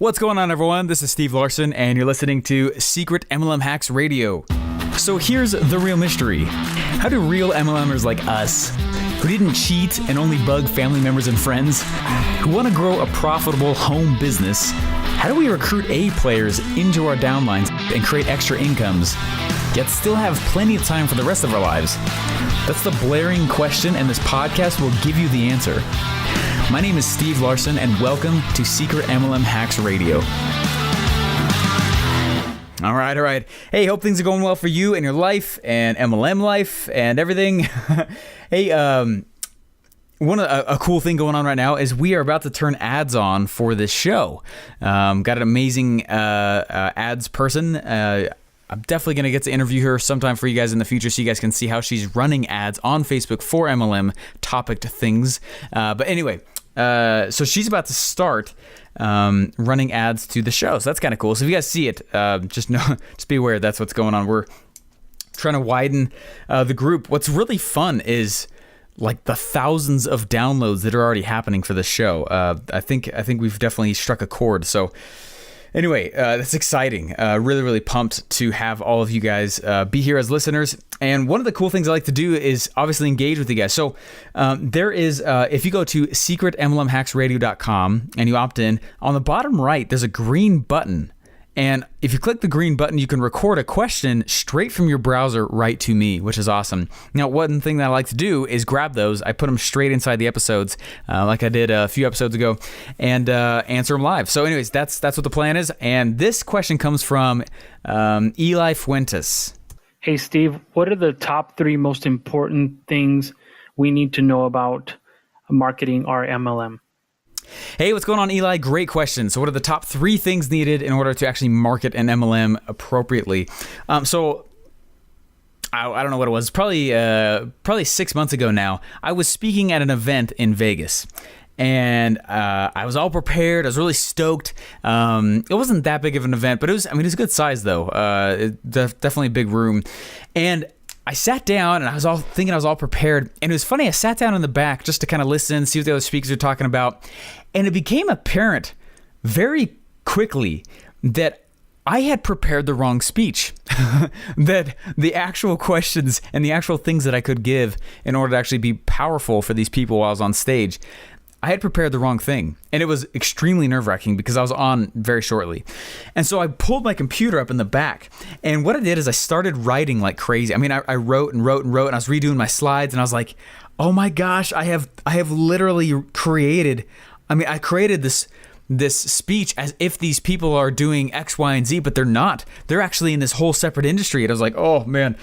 What's going on, everyone? This is Steve Larson, and you're listening to Secret MLM Hacks Radio. So here's the real mystery. How do real MLMers like us, who didn't cheat and only bug family members and friends, who want to grow a profitable home business, how do we recruit A players into our downlines and create extra incomes, yet still have plenty of time for the rest of our lives? That's the blaring question, and this podcast will give you the answer. My name is Steve Larson, and welcome to Secret MLM Hacks Radio. All right. Hey, hope things are going well for you and your life and MLM life and everything. Hey, a cool thing going on right now is we are about to turn ads on for this show. Got an amazing ads person. I'm definitely going to get to interview her sometime for you guys in the future so you guys can see how she's running ads on Facebook for MLM topic things. But anyway, so she's about to start running ads to the show. So that's kind of cool. So if you guys see it, just be aware that's what's going on. We're trying to widen the group. What's really fun is like the thousands of downloads that are already happening for the show. I think we've definitely struck a chord. So anyway, that's exciting. Really pumped to have all of you guys be here as listeners. And one of the cool things I like to do is obviously engage with you guys. So there is, if you go to secretmlmhacksradio.com and you opt in, on the bottom right, there's a green button. And if you click the green button, you can record a question straight from your browser right to me, which is awesome. Now, one thing that I like to do is grab those. I put them straight inside the episodes, like I did a few episodes ago, and answer them live. So anyways, that's what the plan is. And this question comes from Eli Fuentes. Hey, Steve, what are the top 3 most important things we need to know about marketing our MLM? Hey, what's going on, Eli? Great question. So what are the top 3 things needed in order to actually market an MLM appropriately? So I don't know what it was. Probably 6 months ago now, I was speaking at an event in Vegas. And I was all prepared. I was really stoked. It wasn't that big of an event, but it was a good size though. Definitely a big room. And I sat down and I was all prepared. And it was funny, I sat down in the back just to kind of listen, see what the other speakers were talking about. And it became apparent very quickly that I had prepared the wrong speech. That the actual questions and the actual things that I could give in order to actually be powerful for these people while I was on stage, I had prepared the wrong thing, and it was extremely nerve-wracking because I was on very shortly. And so I pulled my computer up in the back, and what I did is I started writing like crazy. I mean, I wrote, and I was redoing my slides, and I was like, oh my gosh, I have literally created, I created this speech as if these people are doing X, Y, and Z, but they're not. They're actually in this whole separate industry. And I was like, oh man.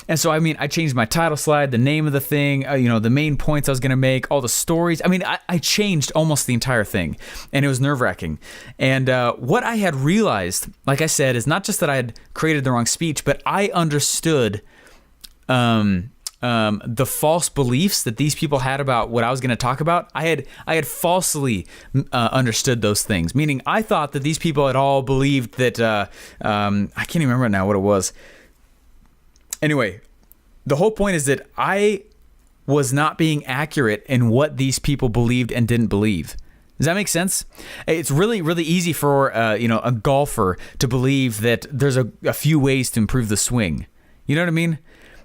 And so, I changed my title slide, the name of the thing, the main points I was going to make, all the stories. I changed almost the entire thing, and it was nerve-wracking. And what I had realized, like I said, is not just that I had created the wrong speech, but I understood the false beliefs that these people had about what I was going to talk about. I had falsely understood those things, meaning I thought that these people had all believed that, I can't even remember now what it was. Anyway, the whole point is that I was not being accurate in what these people believed and didn't believe. Does that make sense? It's really easy for a golfer to believe that there's a few ways to improve the swing. You know what I mean?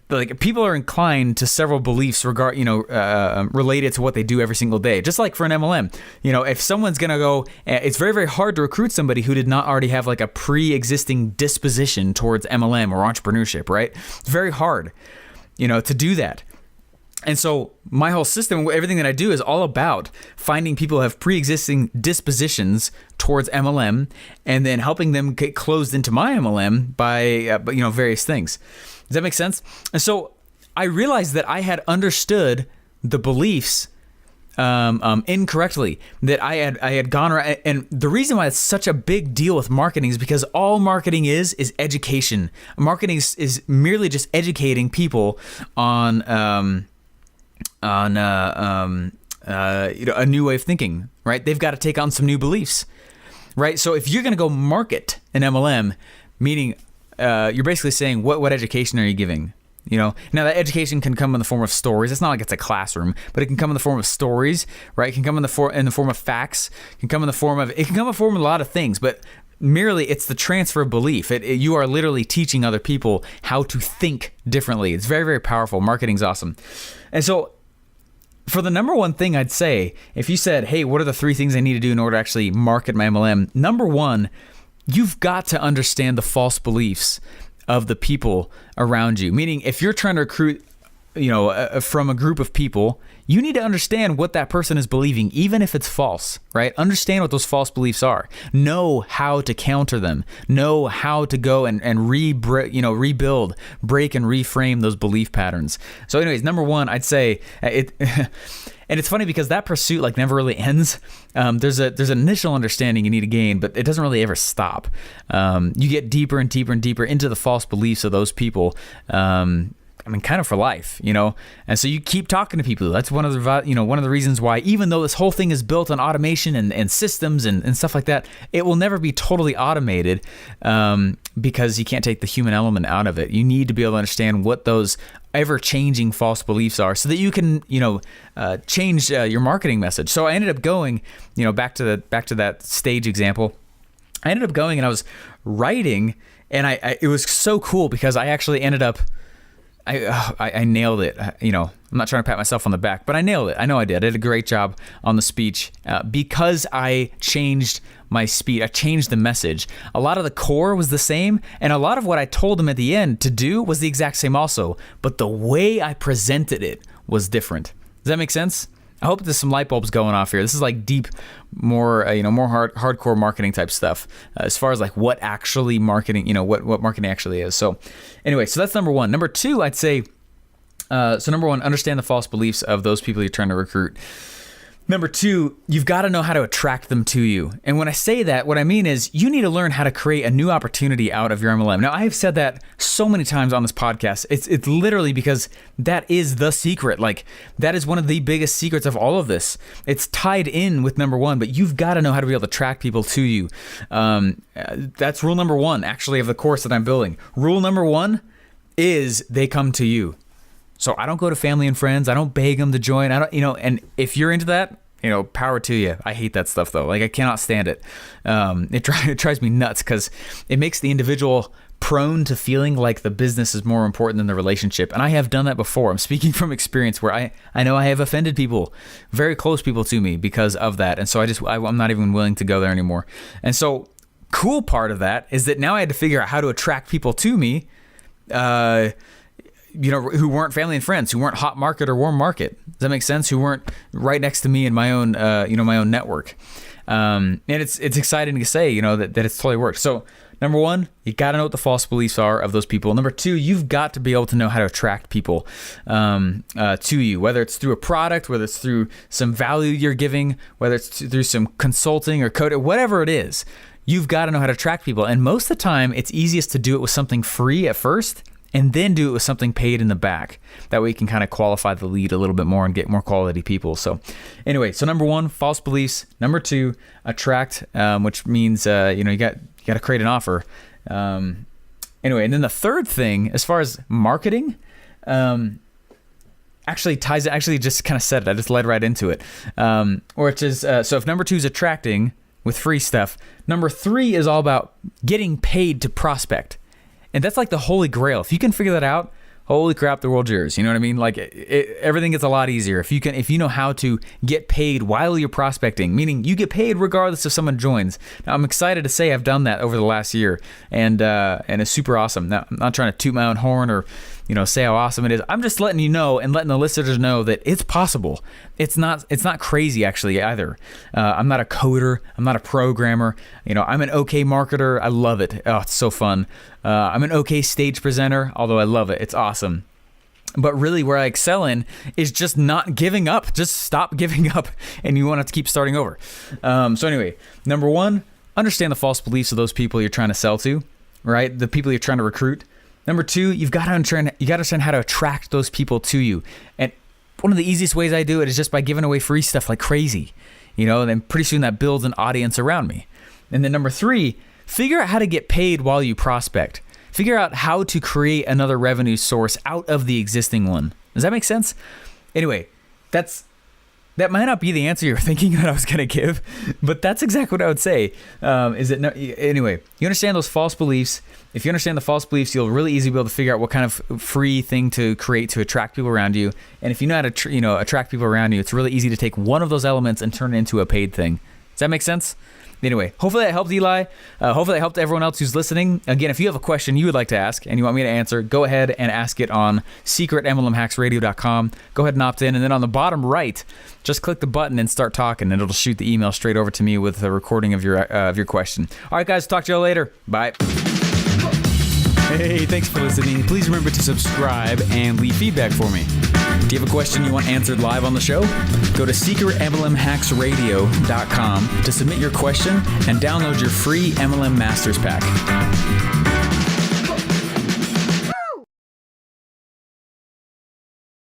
Like, people are inclined to several beliefs related to what they do every single day. Just like for an MLM, if someone's gonna go, it's very hard to recruit somebody who did not already have like a pre-existing disposition towards MLM or entrepreneurship, right? It's very hard, to do that. And so my whole system, everything that I do is all about finding people who have pre-existing dispositions towards MLM and then helping them get closed into my MLM by various things. Does that make sense? And so I realized that I had understood the beliefs incorrectly, that I had gone around. And the reason why it's such a big deal with marketing is because all marketing is education. Marketing is merely just educating people on a new way of thinking, right? They've got to take on some new beliefs, right? So if you're going to go market an MLM, meaning you're basically saying, what education are you giving? Now that education can come in the form of stories. It's not like it's a classroom, but it can come in the form of stories, right? It can come in the form of facts. It can come in the form of a lot of things, but merely it's the transfer of belief. You are literally teaching other people how to think differently. It's very, very powerful. Marketing's awesome. And so for the number one thing I'd say, if you said, hey, what are the 3 things I need to do in order to actually market my MLM? Number one, you've got to understand the false beliefs of the people around you. Meaning, if you're trying to recruit, from a group of people, you need to understand what that person is believing, even if it's false, right? Understand what those false beliefs are. Know how to counter them. Know how to go and rebuild, break and reframe those belief patterns. So anyways, number one, I'd say it, and it's funny because that pursuit never really ends. There's an initial understanding you need to gain, but it doesn't really ever stop. You get deeper and deeper and deeper into the false beliefs of those people. Kind of for life, and so you keep talking to people. That's one of the reasons why, even though this whole thing is built on automation and systems and stuff like that, it will never be totally automated, because you can't take the human element out of it. You need to be able to understand what those ever-changing false beliefs are, so that you can, change your marketing message. So I ended up going, back to that stage example. I ended up going and I was writing, and it was so cool because I actually ended up. I nailed it. I'm not trying to pat myself on the back, but I nailed it. I know I did. I did a great job on the speech because I changed my speech. I changed the message. A lot of the core was the same, and a lot of what I told them at the end to do was the exact same also, but the way I presented it was different. Does that make sense? I hope there's some light bulbs going off here. This is deep, more hardcore marketing type stuff, as far as what actually marketing, what marketing actually is. So anyway, so that's number one. Number two, I'd say, number one, understand the false beliefs of those people you're trying to recruit. Number two, you've got to know how to attract them to you. And when I say that, what I mean is you need to learn how to create a new opportunity out of your MLM. Now, I have said that so many times on this podcast. It's literally because that is the secret. That is one of the biggest secrets of all of this. It's tied in with number one, but you've got to know how to be able to attract people to you. That's rule number one, actually, of the course that I'm building. Rule number one is they come to you. So I don't go to family and friends. I don't beg them to join. I don't, and if you're into that, power to you. I hate that stuff though. I cannot stand it. It drives me nuts because it makes the individual prone to feeling like the business is more important than the relationship. And I have done that before. I'm speaking from experience where I know I have offended people, very close people to me because of that. And so I'm not even willing to go there anymore. And so cool part of that is that now I had to figure out how to attract people to me, who weren't family and friends, who weren't hot market or warm market. Does that make sense? Who weren't right next to me in my own, my own network. And it's exciting to say, that it's totally worked. So number one, you got to know what the false beliefs are of those people. Number two, you've got to be able to know how to attract people to you, whether it's through a product, whether it's through some value you're giving, whether it's through some consulting or code, whatever it is. You've got to know how to attract people. And most of the time, it's easiest to do it with something free at first, and then do it with something paid in the back. That way you can kind of qualify the lead a little bit more and get more quality people. So anyway, so number one, false beliefs. Number two, attract, which means, you got to create an offer. Anyway, and then the third thing, as far as marketing, actually just kind of said it. I just led right into it. Which is, so if number two is attracting with free stuff, number three is all about getting paid to prospect. And that's the holy grail. If you can figure that out, holy crap, the world's yours. You know what I mean? Everything gets a lot easier if you know how to get paid while you're prospecting, meaning you get paid regardless if someone joins. Now, I'm excited to say I've done that over the last year, and it's super awesome. Now, I'm not trying to toot my own horn or say how awesome it is. I'm just letting you know and letting the listeners know that it's possible. It's not crazy actually either. I'm not a coder. I'm not a programmer. I'm an okay marketer. I love it. Oh, it's so fun. I'm an okay stage presenter, although I love it. It's awesome. But really where I excel in is just not giving up. Just stop giving up and you want to keep starting over. So anyway, number one, understand the false beliefs of those people you're trying to sell to, right? The people you're trying to recruit. Number two, you got to understand how to attract those people to you. And one of the easiest ways I do it is just by giving away free stuff like crazy, and then pretty soon that builds an audience around me. And then number three, figure out how to get paid while you prospect. Figure out how to create another revenue source out of the existing one. Does that make sense? Anyway, that might not be the answer you're thinking that I was going to give, but that's exactly what I would say. Anyway, you understand those false beliefs. If you understand the false beliefs, you'll really easily be able to figure out what kind of free thing to create to attract people around you. And if you know how to attract people around you, it's really easy to take one of those elements and turn it into a paid thing. Does that make sense? Anyway, hopefully that helped, Eli. Hopefully that helped everyone else who's listening. Again, if you have a question you would like to ask and you want me to answer, go ahead and ask it on secretmlmhacksradio.com. Go ahead and opt in. And then on the bottom right, just click the button and start talking, and it'll shoot the email straight over to me with a recording of your question. All right, guys, talk to you all later. Bye. Hey, thanks for listening. Please remember to subscribe and leave feedback for me. Do you have a question you want answered live on the show? Go to secretmlmhacksradio.com to submit your question and download your free MLM Masters Pack.